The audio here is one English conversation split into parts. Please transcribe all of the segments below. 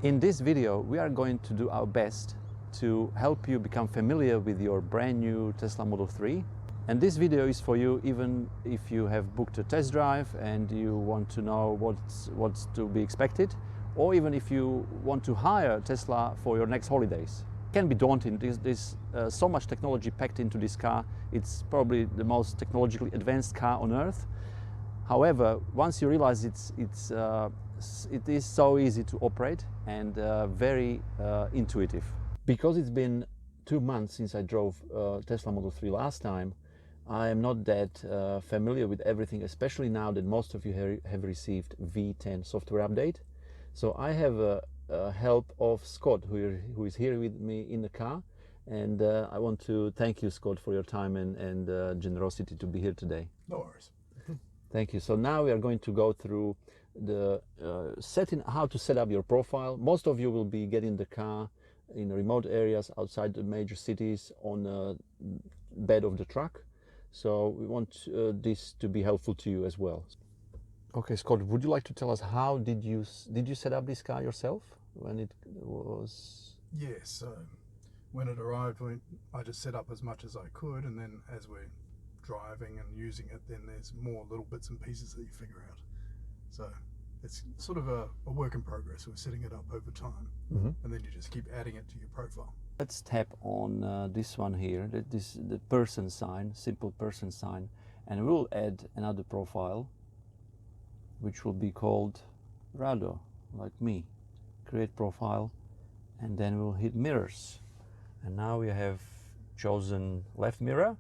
In this video, we are going to do our best to help you become familiar with your brand new Tesla Model 3. And this video is for you even if you have booked a test drive and you want to know what's to be expected, or even if you want to hire Tesla for your next holidays. It can be daunting. There's so much technology packed into this car. It's probably the most technologically advanced car on earth. However, once you realize it is so easy to operate and very intuitive. Because it's been 2 months since I drove Tesla Model 3 last time, I am not that familiar with everything, especially now that most of you have received V10 software update. So I have help of Scott, who is here with me in the car, and I want to thank you, Scott, for your time and generosity to be here today. No worries. Thank you. So now we are going to go through the how to set up your profile. Most of you will be getting the car in remote areas outside the major cities on the bed of the truck. So we want this to be helpful to you as well. Okay, Scott, would you like to tell us how did you set up this car yourself when it was? Yes, so when it arrived, I just set up as much as I could, and then as we're driving and using it, then there's more little bits and pieces that you figure out. So it's sort of a work in progress. We're setting it up over time, and then you just keep adding it to your profile. Let's tap on this one here, the person sign, simple person sign, and we'll add another profile, which will be called Rado, like me. Create profile, and then we'll hit mirrors. And now we have chosen left mirror,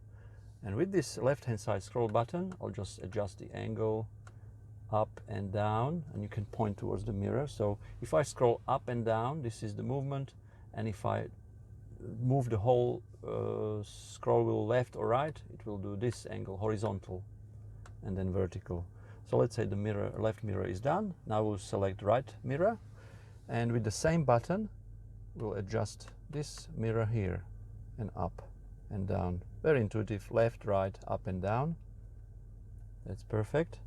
and with this left hand side scroll button, I'll just adjust the angle up and down, and you can point towards the mirror. So if I scroll up and down, this is the movement, and if I move the whole scroll wheel left or right, it will do this angle, horizontal and then vertical. So let's say the left mirror is done. Now we'll select right mirror, and with the same button we'll adjust this mirror here and up and down. Very intuitive, left, right, up and down. That's perfect.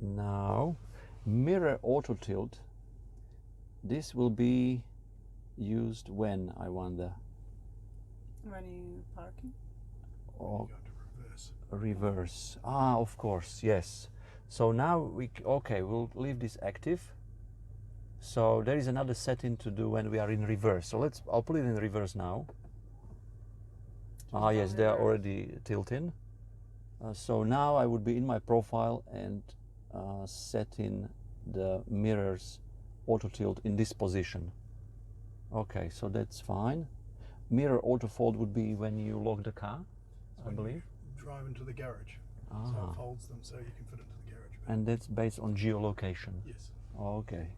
Now mirror auto tilt, this will be used when, I wonder? When you parking? Or You go to reverse. reverse. Of course, yes. So now we'll leave this active. So there is another setting to do when we are in reverse. So I'll put it in reverse now. Yes, they are already tilting. So now I would be in my profile and setting the mirrors auto tilt in this position. Okay, so that's fine. Mirror auto fold would be when you lock the car, I believe. Drive into the garage. So it folds them so you can fit into the garage. And that's based on geolocation. Yes. Okay.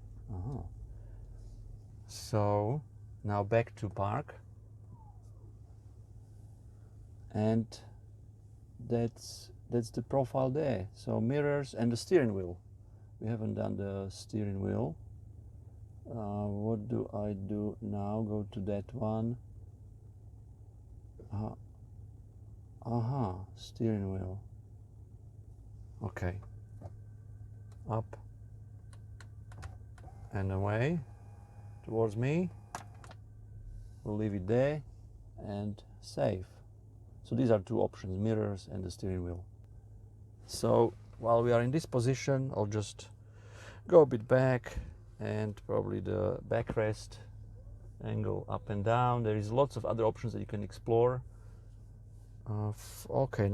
So now back to park, and that's the profile there. So mirrors and the steering wheel. We haven't done the steering wheel. What do I do now? Go to that one. Steering wheel. Okay. Up and away towards me. We'll leave it there and save. So these are two options, mirrors and the steering wheel. So while we are in this position, I'll just go a bit back, and probably the backrest angle up and down. There is lots of other options that you can explore. Okay.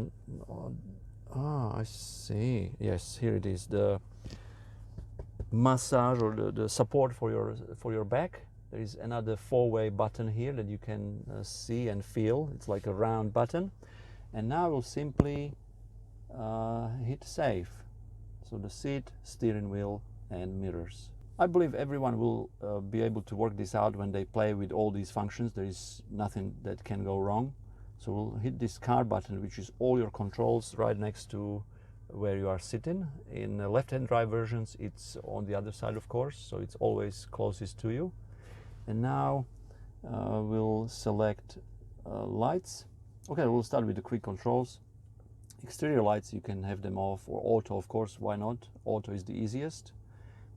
I see. Yes, here it is, the massage or the support for your back. There is another 4-way button here that you can see and feel. It's like a round button. And now we'll simply hit save. So the seat, steering wheel, and mirrors. I believe everyone will be able to work this out when they play with all these functions. There is nothing that can go wrong. So we'll hit this car button, which is all your controls right next to where you are sitting. In left-hand drive versions, it's on the other side, of course, so it's always closest to you. And now we'll select lights. Okay, we'll start with the quick controls. Exterior lights, you can have them off, or auto, of course, why not? Auto is the easiest.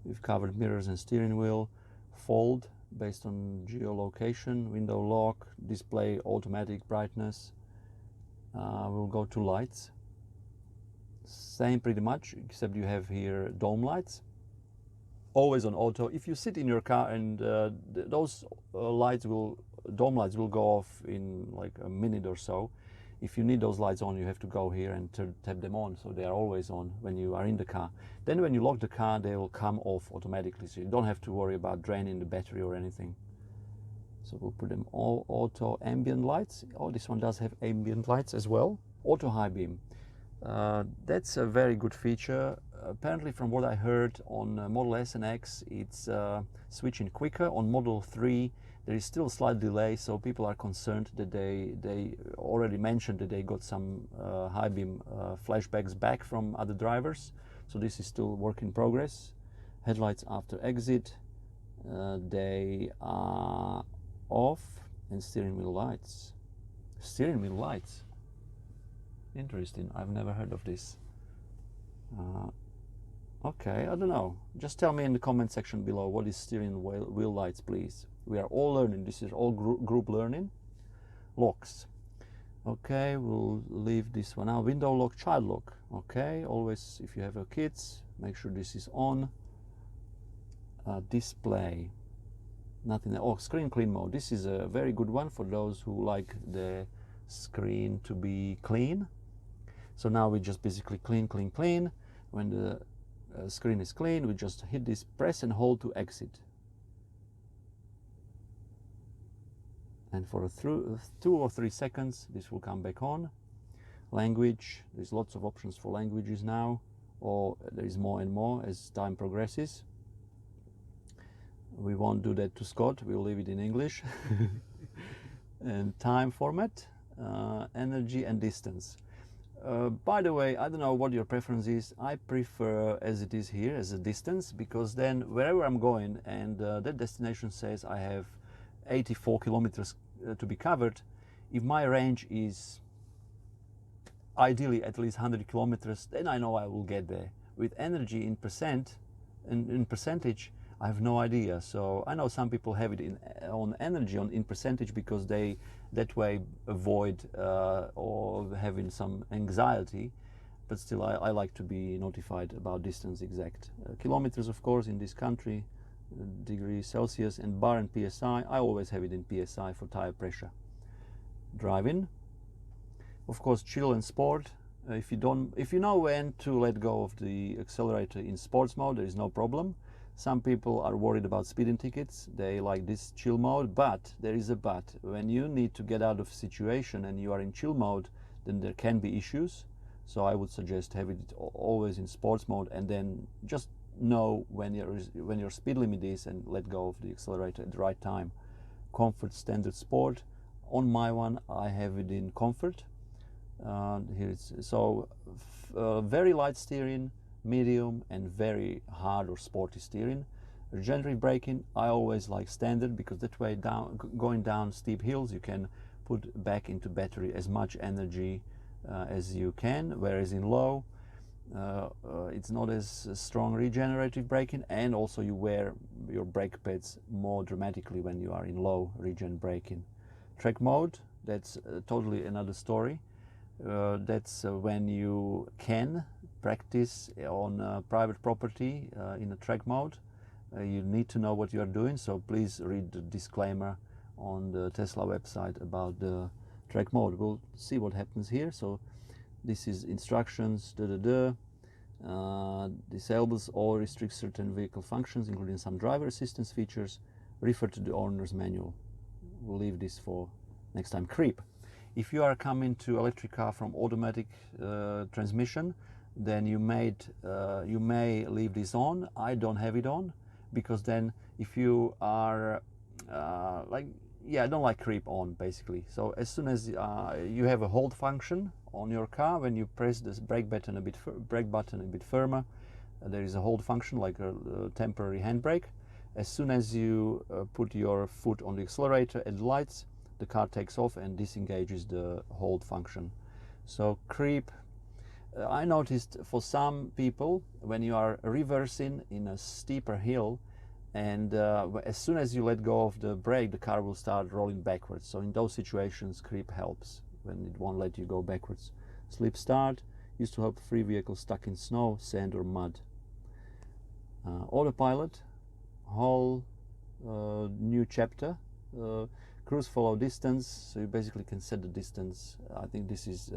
We've covered mirrors and steering wheel, fold based on geolocation, window lock, display automatic brightness. We'll go to lights. Same pretty much, except you have here dome lights. Always on auto. If you sit in your car and those dome lights will go off in like a minute or so. If you need those lights on, you have to go here and tap them on, so they are always on when you are in the car. Then when you lock the car, they will come off automatically, so you don't have to worry about draining the battery or anything. So we'll put them all auto ambient lights. Oh, this one does have ambient lights as well. Auto high beam. That's a very good feature. Apparently, from what I heard on Model S and X, it's switching quicker. On Model 3, there is still a slight delay, so people are concerned that they already mentioned that they got some high beam flashbacks back from other drivers. So this is still work in progress. Headlights after exit, they are off, and steering wheel lights. Steering wheel lights. Interesting. I've never heard of this. Okay, I don't know. Just tell me in the comment section below what is steering wheel lights, please. We are all learning. This is all group learning. Locks. Okay, we'll leave this one out. Window lock, child lock. Okay, always if you have your kids, make sure this is on. Display. Nothing. Oh, screen clean mode. This is a very good one for those who like the screen to be clean. So now we just basically clean. When the screen is clean, we just hit this, press and hold to exit. And for 2 or 3 seconds, this will come back on. Language, there's lots of options for languages now, or there is more and more as time progresses. We won't do that to Scott, we'll leave it in English. And time format, energy and distance. By the way, I don't know what your preference is. I prefer as it is here as a distance, because then wherever I'm going and that destination says I have 84 kilometers to be covered, if my range is ideally at least 100 kilometers, then I know I will get there. With energy in percentage, I have no idea. So I know some people have it on energy in percentage because they that way avoid or having some anxiety, but still I like to be notified about distance exact. Kilometers, of course, in this country, degrees Celsius, and bar and PSI. I always have it in PSI for tire pressure. Driving, of course, chill and sport. If you know when to let go of the accelerator in sports mode, there is no problem. Some people are worried about speeding tickets. They like this chill mode, but there is a but. When you need to get out of a situation and you are in chill mode, then there can be issues. So I would suggest having it always in sports mode, and then just know when your speed limit is and let go of the accelerator at the right time. Comfort, standard, sport. On my one, I have it in comfort. Here it's so very light steering, medium, and very hard or sporty steering. Regenerative braking, I always like standard, because that way going down steep hills you can put back into battery as much energy as you can, whereas in low it's not as strong regenerative braking, and also you wear your brake pads more dramatically when you are in low regen braking. Track mode, that's totally another story. That's when you can practice on private property in a track mode. You need to know what you are doing, so please read the disclaimer on the Tesla website about the track mode. We'll see what happens here. So this is instructions, disables or restricts certain vehicle functions, including some driver assistance features. Refer to the owner's manual. We'll leave this for next time. Creep. If you are coming to electric car from automatic transmission, then you may leave this on. I don't have it on, because then if you are I don't like creep on basically. So as soon as you have a hold function on your car, when you press this brake button a bit firmer, there is a hold function like a temporary handbrake. As soon as you put your foot on the accelerator at the lights, the car takes off and disengages the hold function. So creep, I noticed for some people, when you are reversing in a steeper hill, and as soon as you let go of the brake, the car will start rolling backwards. So in those situations, creep helps when it won't let you go backwards. Sleep start used to help free vehicles stuck in snow, sand or mud. Autopilot, whole new chapter. Cruise follow distance, so you basically can set the distance. I think this is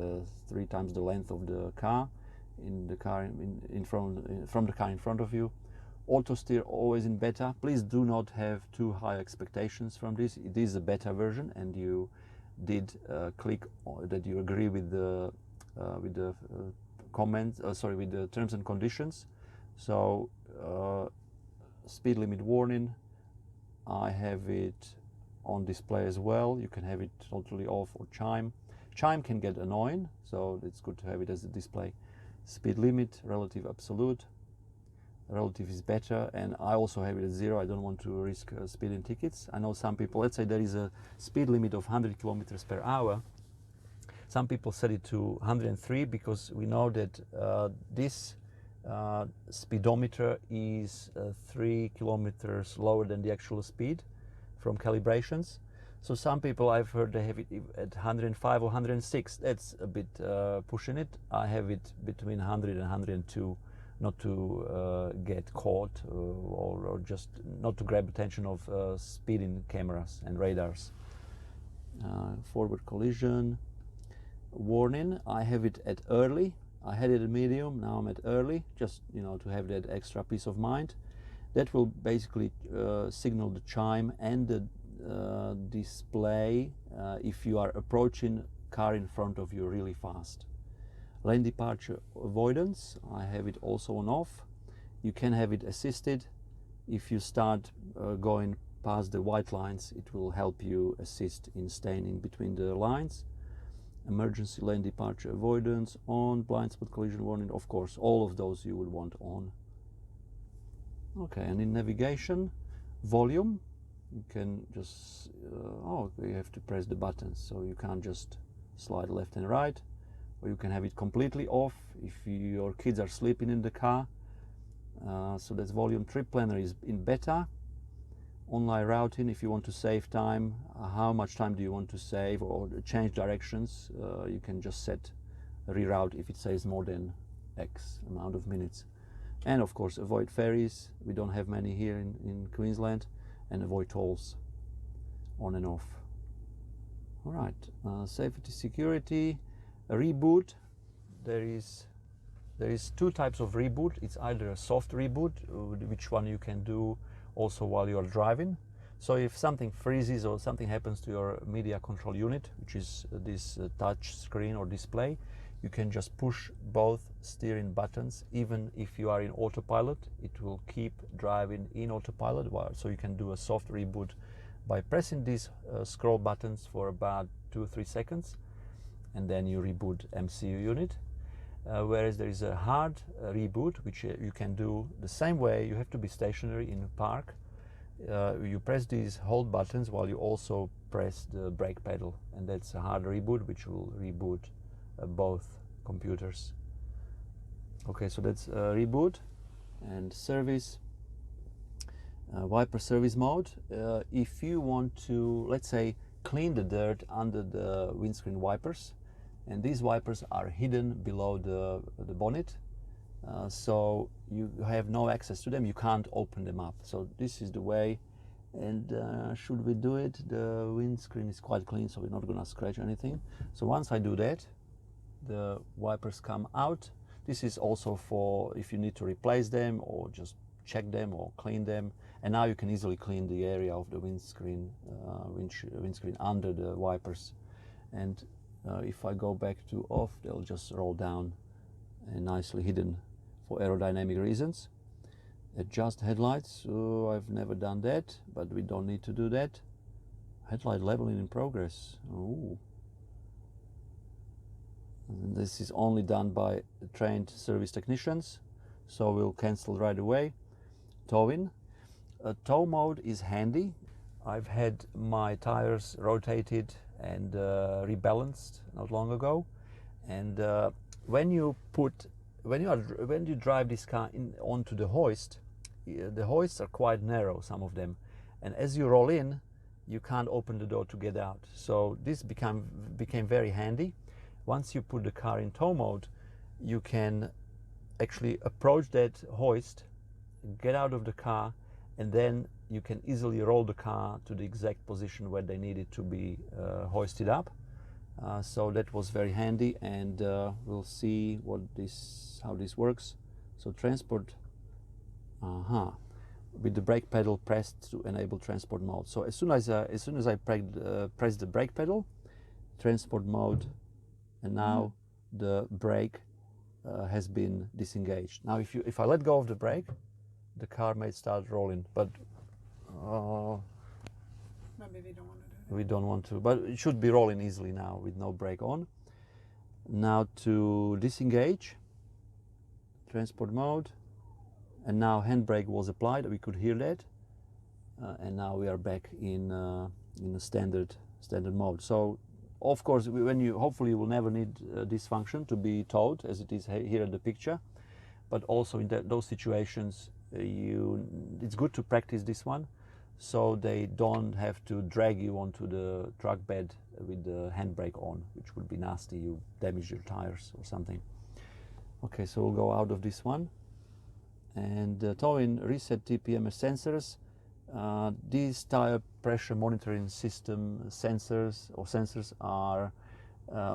3 times the length of the car in the car from the car in front of you. Auto steer always in beta. Please do not have too high expectations from this. It is a beta version, and you did click that you agree with the comments. Sorry, with the terms and conditions. So speed limit warning, I have it on display as well. You can have it totally off, or chime. Chime can get annoying, so it's good to have it as a display. Speed limit, relative, absolute. Relative is better, and I also have it at 0. I don't want to risk speeding tickets. I know some people, let's say there is a speed limit of 100 kilometers per hour. Some people set it to 103 because we know that this speedometer is 3 kilometers lower than the actual speed from calibrations. So some people, I've heard, they have it at 105 or 106. That's a bit pushing it. I have it between 100 and 102, not to get caught or just not to grab attention of speeding cameras and radars. Forward collision warning, I have it at early. I had it at medium, now I'm at early, just to have that extra peace of mind. That will basically signal the chime and the display if you are approaching car in front of you really fast. Lane departure avoidance, I have it also on off. You can have it assisted. If you start going past the white lines, it will help you assist in staying in between the lines. Emergency lane departure avoidance on, blind spot collision warning, of course, all of those you would want on. Okay, and in navigation, volume, you can just, you have to press the buttons, so you can't just slide left and right, or you can have it completely off if your kids are sleeping in the car. So that's volume. Trip planner is in beta. Online routing, if you want to save time, how much time do you want to save or change directions, you can just set reroute if it says more than X amount of minutes. And of course, avoid ferries. We don't have many here in Queensland. And avoid tolls, on and off. All right, safety, security, reboot. There is 2 types of reboot. It's either a soft reboot, which one you can do also while you are driving. So if something freezes or something happens to your media control unit, which is this touch screen or display, you can just push both steering buttons. Even if you are in autopilot, it will keep driving in autopilot. So you can do a soft reboot by pressing these scroll buttons for about 2 or 3 seconds, and then you reboot MCU unit. Whereas there is a hard reboot, which you can do the same way. You have to be stationary in a park. You press these hold buttons while you also press the brake pedal, and that's a hard reboot, which will reboot both computers. Okay, so that's reboot. And service, wiper service mode. If you want to, let's say, clean the dirt under the windscreen wipers, and these wipers are hidden below the bonnet, so you have no access to them, you can't open them up. So this is the way. And should we do it? The windscreen is quite clean, so we're not going to scratch anything. So once I do that, the wipers come out. This is also for if you need to replace them or just check them or clean them. And now you can easily clean the area of the windscreen under the wipers. And if I go back to off, they'll just roll down and nicely hidden for aerodynamic reasons. Adjust headlights. Oh, I've never done that, but we don't need to do that. Headlight leveling in progress. Ooh. And this is only done by trained service technicians, so we'll cancel right away. Towing. Tow mode is handy. I've had my tires rotated and rebalanced not long ago, And when you drive this car onto the hoist, the hoists are quite narrow, some of them, and as you roll in, you can't open the door to get out. So this became very handy. Once you put the car in tow mode, you can actually approach that hoist, get out of the car, and then you can easily roll the car to the exact position where they need it to be hoisted up. So that was very handy, and we'll see how this works. So transport, with the brake pedal pressed to enable transport mode. So as soon as I press the brake pedal, transport mode, and now the brake has been disengaged. Now if I let go of the brake, the car may start rolling, but Maybe we don't want to do that. we don't want to, but it should be rolling easily now with no brake on. Now to disengage, transport mode, and now handbrake was applied. We could hear that, and now we are back in a standard mode. So of course, hopefully you will never need this function to be towed, as it is here in the picture, but also in those situations it's good to practice this one, so they don't have to drag you onto the truck bed with the handbrake on, which would be nasty. You damage your tires or something. Okay, so we'll go out of this one. And towing reset TPMS sensors. These tire pressure monitoring system sensors are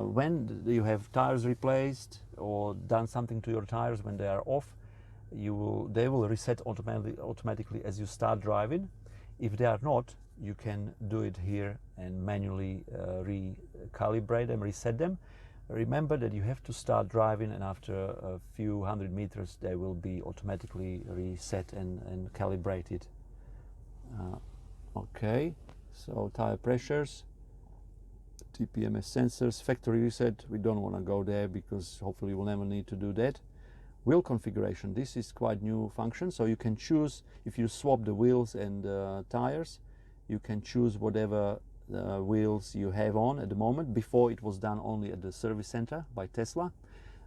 when you have tires replaced or done something to your tires when they are off, they will reset automatically as you start driving. If they are not, you can do it here and manually recalibrate them, reset them. Remember that you have to start driving, and after a few hundred meters they will be automatically reset and calibrated. Okay, so tire pressures, TPMS sensors, factory reset, we don't want to go there because hopefully we'll never need to do that. Wheel configuration, this is quite new function, so you can choose, if you swap the wheels and tires, you can choose whatever wheels you have on at the moment. Before it was done only at the service center by Tesla.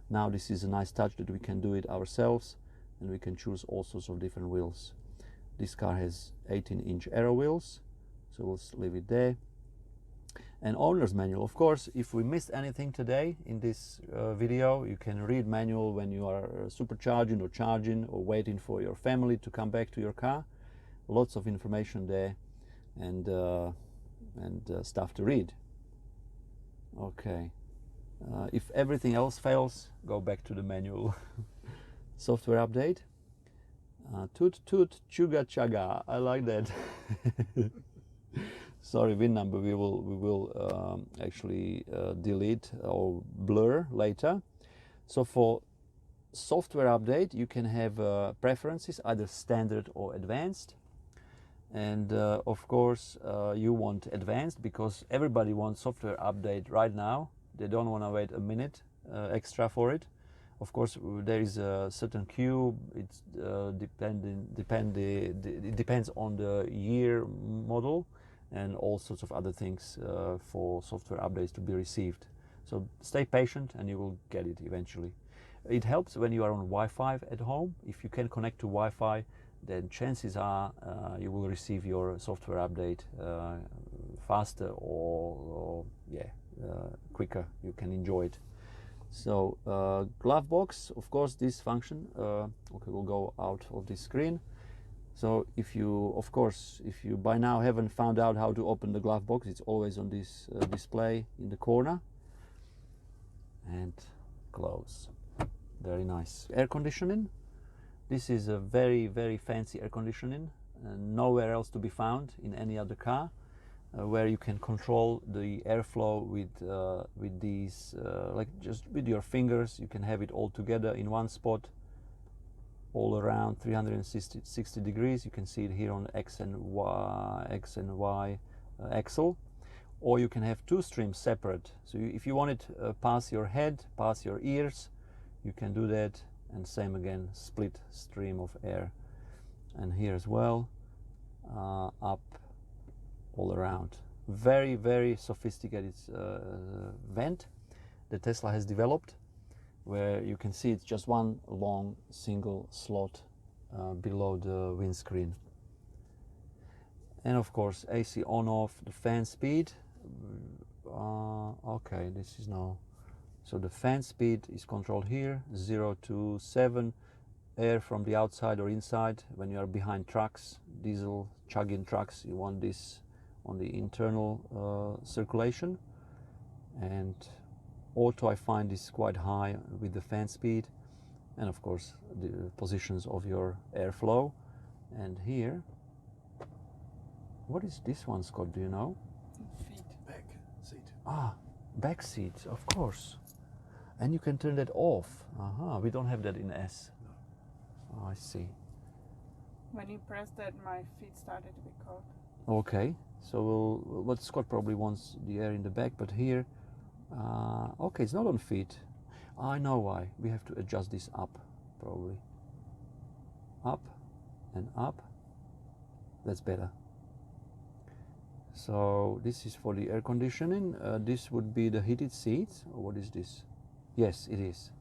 Now this is a nice touch that we can do it ourselves, and we can choose all sorts of different wheels. This car has 18-inch aero wheels, so we'll leave it there. And owner's manual, of course, if we missed anything today in this video, you can read manual when you are supercharging or charging or waiting for your family to come back to your car. Lots of information there, and stuff to read. Okay, if everything else fails, go back to the manual. Software update. Toot toot chuga chaga. I like that. Sorry, VIN number we will actually delete or blur later. So for software update, you can have preferences, either standard or advanced. And of course you want advanced because everybody wants software update right now. They don't want to wait a minute extra for it. Of course there is a certain queue. It's it depends on the year model and all sorts of other things for software updates to be received. So stay patient and you will get it eventually. It helps when you are on Wi-Fi at home. If you can connect to Wi-Fi, then chances are you will receive your software update faster or quicker. You can enjoy it. So glove box, of course, this function. Okay, we'll go out of this screen. So if you by now haven't found out how to open the glove box, it's always on this display in the corner. And close. Very nice. Air conditioning. This is a very, very fancy air conditioning, nowhere else to be found in any other car, where you can control the airflow with these, like just with your fingers. You can have it all together in one spot, all around 360 degrees. You can see it here on X and Y axle, or you can have two streams separate. So if you want it past your head, past your ears, you can do that. And same again, split stream of air. And here as well, up all around. Very, very sophisticated vent that Tesla has developed, where you can see it's just one long single slot below the windscreen. And of course AC on off, the fan speed. Okay, this is now, so the fan speed is controlled here, 0 to 7. Air from the outside or inside. When you are behind trucks, diesel chugging trucks, you want this on the internal circulation. And auto, I find, is quite high with the fan speed, and of course the positions of your airflow. And here, what is this one, Scott, do you know? Feet. Back seat. Back seat, of course. And you can turn that off. We don't have that in S. No. I see. When you pressed that, my feet started to be cold. Okay, so what Scott probably wants the air in the back, but here, okay, it's not on feet. I know why. We have to adjust this up, probably. Up and up. That's better. So this is for the air conditioning. This would be the heated seats. Or what is this? Yes, it is.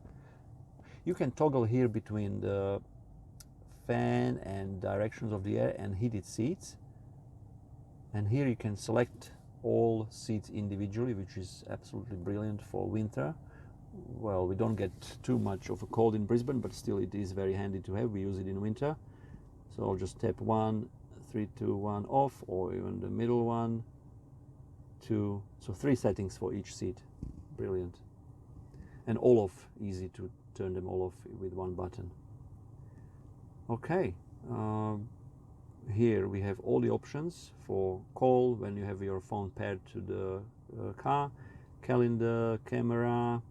You can toggle here between the fan and directions of the air and heated seats. And here you can select all seats individually, which is absolutely brilliant for winter. Well, we don't get too much of a cold in Brisbane, but still it is very handy to have. We use it in winter. So I'll just tap 1, 3, 2, 1 off, or even the middle one, 2. So 3 settings for each seat. Brilliant. And all off, easy to turn them all off with one button. Okay. Here we have all the options for call when you have your phone paired to the car, calendar, camera,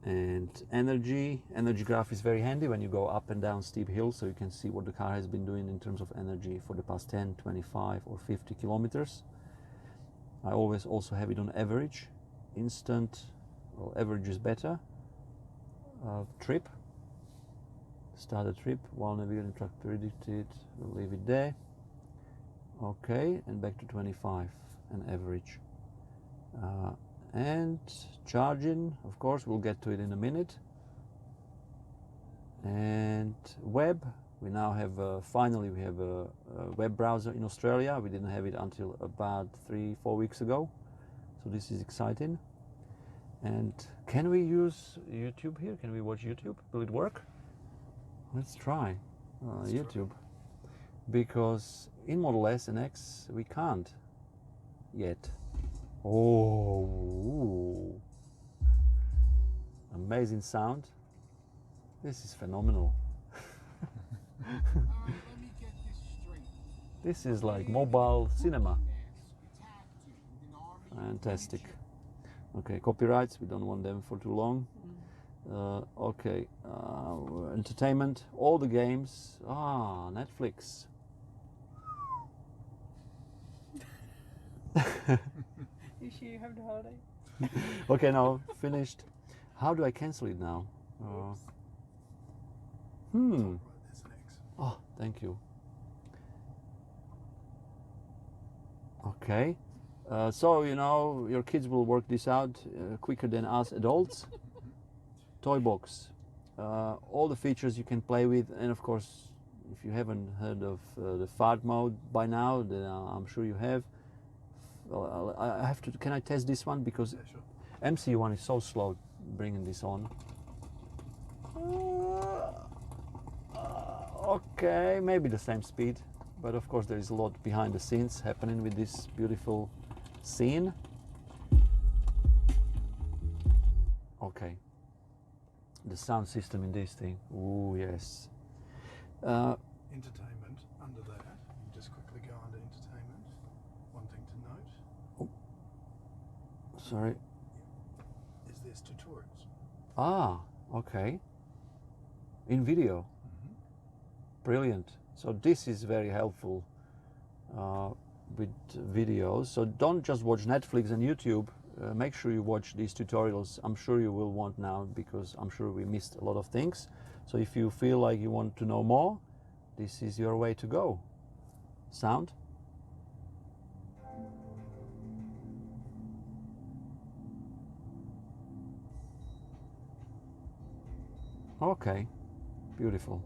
and energy. Energy graph is very handy when you go up and down steep hills, so you can see what the car has been doing in terms of energy for the past 10, 25 or 50 kilometers. I always also have it on average. Instant, well, average is better. Trip. Start a trip while navigating track predicted. We'll leave it there. Okay, and back to 25 and average. And charging, of course, we'll get to it in a minute. And web, we now have finally we have a web browser in Australia. We didn't have it until about 3-4 weeks ago, so this is exciting. And can we use YouTube here? Can we watch YouTube? Will it work? Let's try YouTube, because in Model S and X we can't yet. Oh, amazing sound. This is phenomenal. Let me get this straight. This is like mobile cinema. Fantastic. Okay, copyrights, we don't want them for too long. Okay, entertainment, all the games. Netflix. You sure you have the holiday? Okay, now finished. How do I cancel it now? Right, there's an X. Oh, thank you. Okay, so you know your kids will work this out quicker than us adults. Toy box, all the features you can play with, and of course, if you haven't heard of the fart mode by now, then I'm sure you have. Well, I have to. Can I test this one, because Yeah, sure. MC1 is so slow bringing this on. Okay, maybe the same speed, but of course there is a lot behind the scenes happening with this beautiful scene. Okay. The sound system in this thing. Ooh, yes. Entertainment under that. You just quickly go under entertainment. One thing to note Sorry. is there's tutorials. Okay. In video. Brilliant. So this is very helpful with videos. So don't just watch Netflix and YouTube. Make sure you watch these tutorials. I'm sure you will want now, because I'm sure we missed a lot of things. So if you feel like you want to know more, this is your way to go. Sound. Okay, beautiful.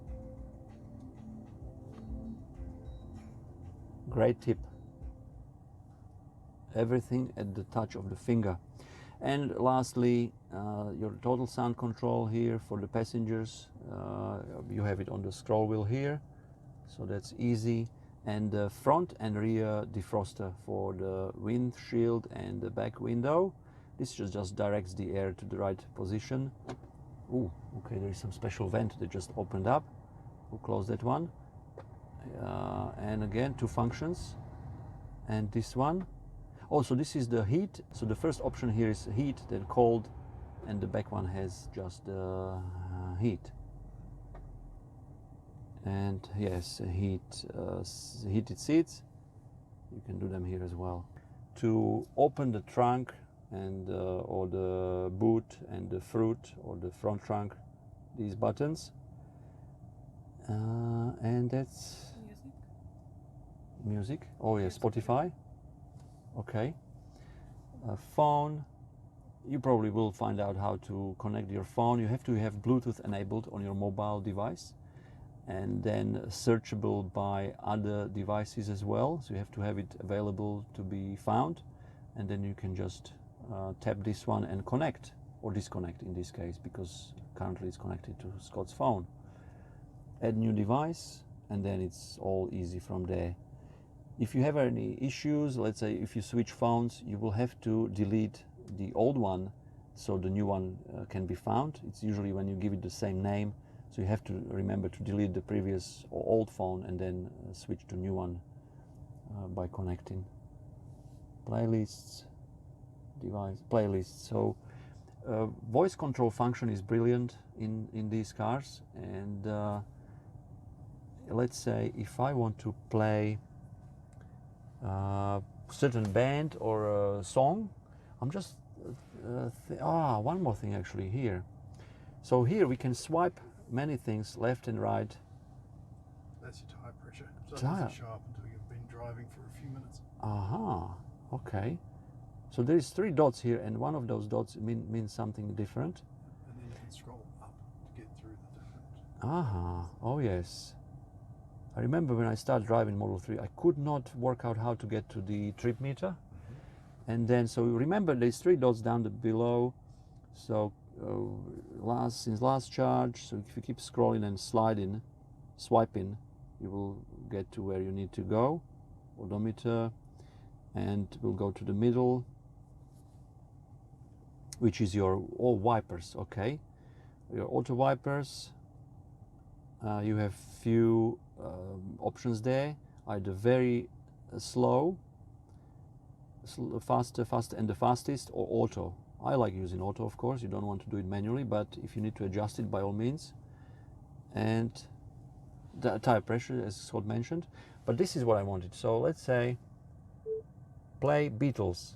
Great tip. Everything at the touch of the finger. And lastly, your total sound control here for the passengers. You have it on the scroll wheel here, so that's easy. And the front and rear defroster for the windshield and the back window. This just directs the air to the right position. Ooh, okay, there is some special vent that just opened up. We'll close that one. And again, two functions. And this one. Also, this is the heat. So the first option here is heat, then cold, and the back one has just heat. And yes, heated seats. You can do them here as well. To open the trunk and or the boot and the fruit or the front trunk, these buttons. And that's music. Oh yeah, Spotify. Okay. Phone. You probably will find out how to connect your phone. You have to have Bluetooth enabled on your mobile device, and then searchable by other devices as well. So you have to have it available to be found, and then you can just tap this one and connect or disconnect in this case, because currently it's connected to Scott's phone. Add new device, and then it's all easy from there. If you have any issues, let's say if you switch phones, you will have to delete the old one so the new one can be found. It's usually when you give it the same name, so you have to remember to delete the previous or old phone and then switch to new one by connecting. Playlists, device, playlists. So voice control function is brilliant in these cars, and let's say if I want to play certain band or a song, I'm just one more thing actually here. So here we can swipe many things left and right. That's your tire pressure. So it Tire. doesn't show up until you've been driving for a few minutes. Okay. So there is 3 dots here, and one of those dots means something different. And then you can scroll up to get through the different. Oh yes. I remember when I started driving Model 3, I could not work out how to get to the trip meter. And then, so remember there's 3 dots down below. So since last charge, so if you keep scrolling and swiping, you will get to where you need to go. Odometer, and we'll go to the middle, which is your all wipers, okay? Your auto wipers, you have few options there, either very slow, faster, and the fastest, or auto. I like using auto, of course. You don't want to do it manually, but if you need to adjust it, by all means. And the tire pressure, as Scott mentioned. But this is what I wanted. So let's say play Beatles.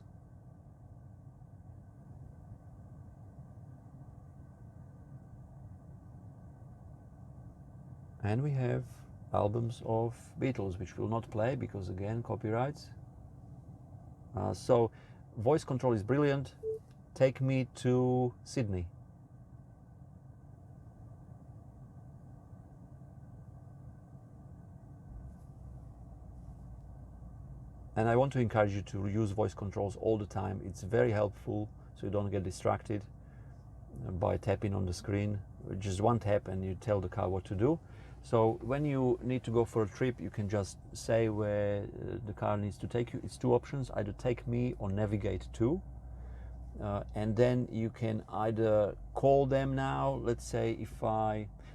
And we have albums of Beatles, which will not play because, again, copyrights. So voice control is brilliant. Take me to Sydney. And I want to encourage you to use voice controls all the time. It's very helpful, so you don't get distracted by tapping on the screen. Just one tap and you tell the car what to do. So when you need to go for a trip, you can just say where the car needs to take you. It's 2 options, either take me or navigate to. And then you can either call them now. Let's say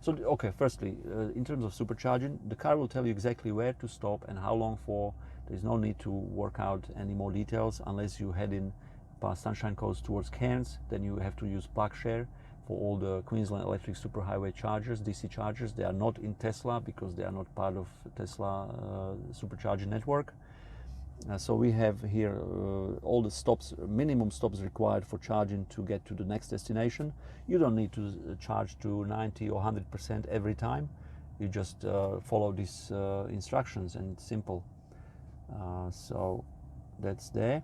okay, firstly, in terms of supercharging, the car will tell you exactly where to stop and how long for. There's no need to work out any more details unless you head in past Sunshine Coast towards Cairns. Then you have to use PlugShare for all the Queensland Electric Superhighway chargers, DC chargers. They are not in Tesla because they are not part of Tesla supercharging network. So we have here all the stops, minimum stops required for charging to get to the next destination. You don't need to charge to 90 or 100% every time. You just follow these instructions, and it's simple. So that's there.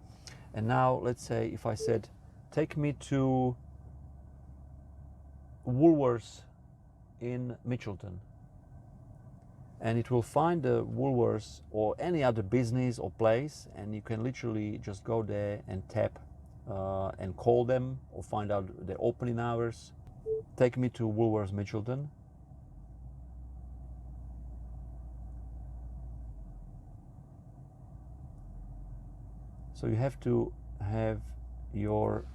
And now let's say if I said take me to Woolworths in Mitchelton. And it will find the Woolworths or any other business or place, and you can literally just go there and tap and call them or find out their opening hours. Take me to Woolworths Mitchelton. So you have to have your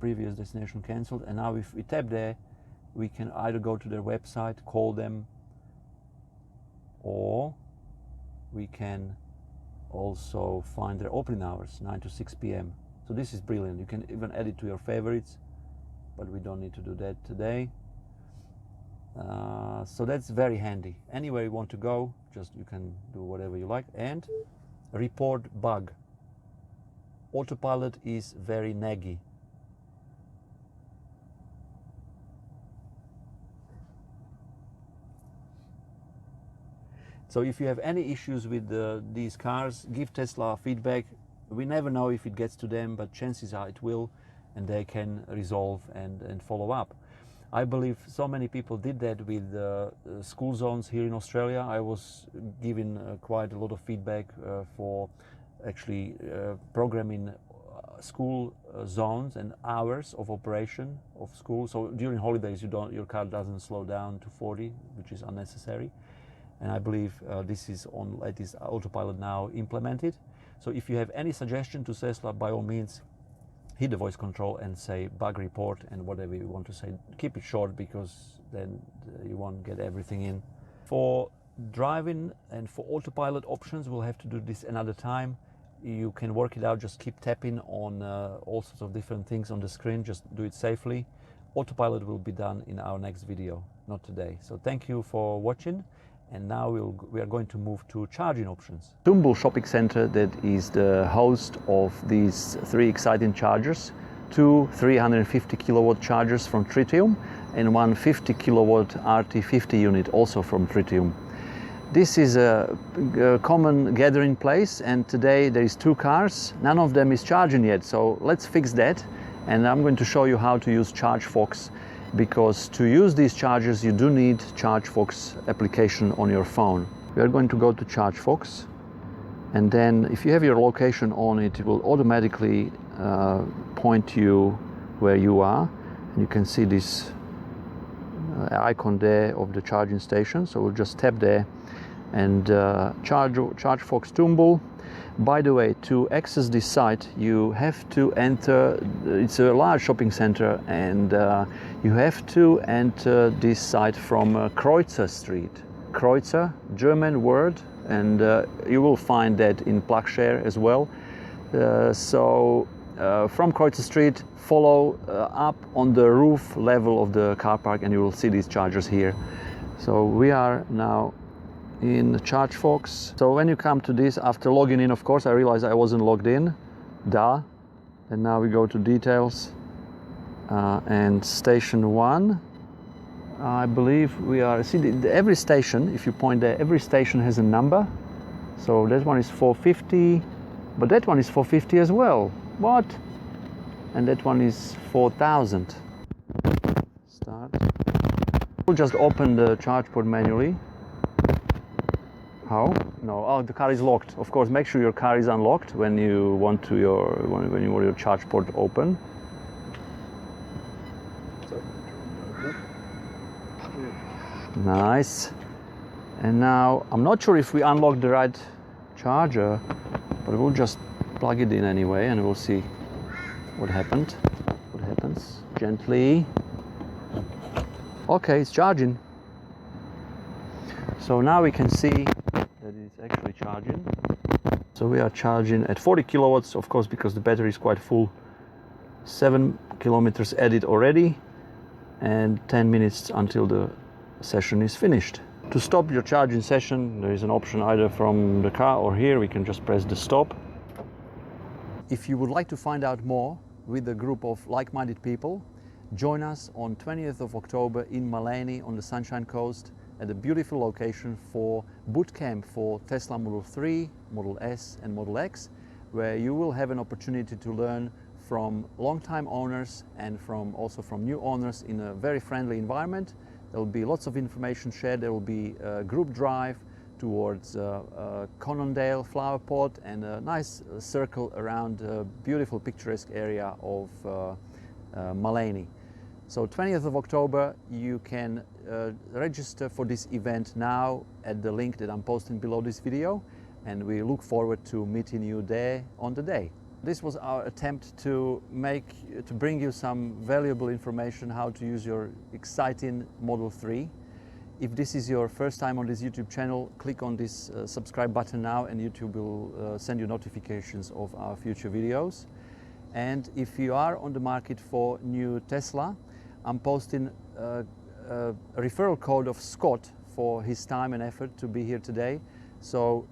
previous destination cancelled, and now if we tap there, we can either go to their website, call them, or we can also find their opening hours, 9 to 6 p.m. So this is brilliant. You can even add it to your favorites, but we don't need to do that today. So that's very handy. Anywhere you want to go, just you can do whatever you like. And report bug. Autopilot is very naggy. So if you have any issues with these cars, give Tesla feedback. We never know if it gets to them, but chances are it will, and they can resolve and follow up. I believe so many people did that with school zones here in Australia. I was given quite a lot of feedback for actually programming school zones and hours of operation of school. So during holidays, your car doesn't slow down to 40, which is unnecessary. And I believe this is on latest autopilot now implemented. So if you have any suggestion to Tesla, by all means, hit the voice control and say bug report and whatever you want to say. Keep it short because then you won't get everything in. For driving and for autopilot options, we'll have to do this another time. You can work it out, just keep tapping on all sorts of different things on the screen, just do it safely. Autopilot will be done in our next video, not today. So thank you for watching. And now we are going to move to charging options. Tumble Shopping Center, that is the host of these 3 exciting chargers, 2 350 kilowatt chargers from Tritium and 1 50 kilowatt RT50 unit also from Tritium. This is a common gathering place, and today there is 2 cars. None of them is charging yet, so let's fix that. And I'm going to show you how to use ChargeFox, because to use these chargers you do need ChargeFox application on your phone. We are going to go to ChargeFox, and then if you have your location on it, it will automatically point you where you are, and you can see this icon there of the charging station. So we'll just tap there and ChargeFox Tumble. By the way, to access this site, you have to enter, it's a large shopping center, and you have to enter this site from Kreutzer Street. Kreutzer, German word, and you will find that in PlugShare as well. From Kreutzer Street, follow up on the roof level of the car park, and you will see these chargers here. So we are now in ChargeFox. So when you come to this, after logging in, of course, I realized I wasn't logged in. Duh. And now we go to details and station 1. I believe we are, see, every station, if you point there, every station has a number. So that one is 450, but that one is 450 as well. What? And that one is 4000. Start. We'll just open the charge port manually. How? No. Oh, the car is locked. Of course, make sure your car is unlocked when you want your charge port open. Nice. And now I'm not sure if we unlocked the right charger, but we'll just plug it in anyway, and we'll see what happened. What happens? Gently. Okay, it's charging. So now we can see that it's actually charging. So we are charging at 40 kilowatts, of course, because the battery is quite full. 7 kilometers added already, and 10 minutes until the session is finished. To stop your charging session, there is an option either from the car or here. We can just press the stop. If you would like to find out more with a group of like-minded people, join us on 20th of October in Maleny on the Sunshine Coast, at a beautiful location for Bootcamp for Tesla Model 3, Model S and Model X, where you will have an opportunity to learn from long-time owners and also from new owners in a very friendly environment, There will be lots of information shared. There will be a group drive towards Conondale flower pot and a nice circle around a beautiful picturesque area of Maleny. So 20th of October, you can register for this event now at the link that I'm posting below this video, and we look forward to meeting you there on the day. This was our attempt to bring you some valuable information how to use your exciting Model 3. If this is your first time on this YouTube channel, click on this subscribe button now, and YouTube will send you notifications of our future videos. And if you are on the market for new Tesla, I'm posting a referral code of Scott for his time and effort to be here today. So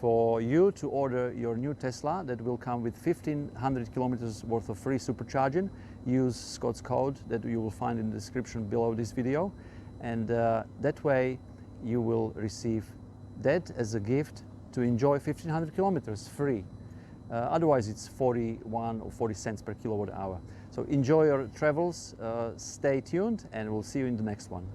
for you to order your new Tesla that will come with 1,500 kilometers worth of free supercharging, use Scott's code that you will find in the description below this video. And that way you will receive that as a gift to enjoy 1,500 kilometers free. Otherwise it's 41 or 40 cents per kilowatt hour. So enjoy your travels, stay tuned, and we'll see you in the next one.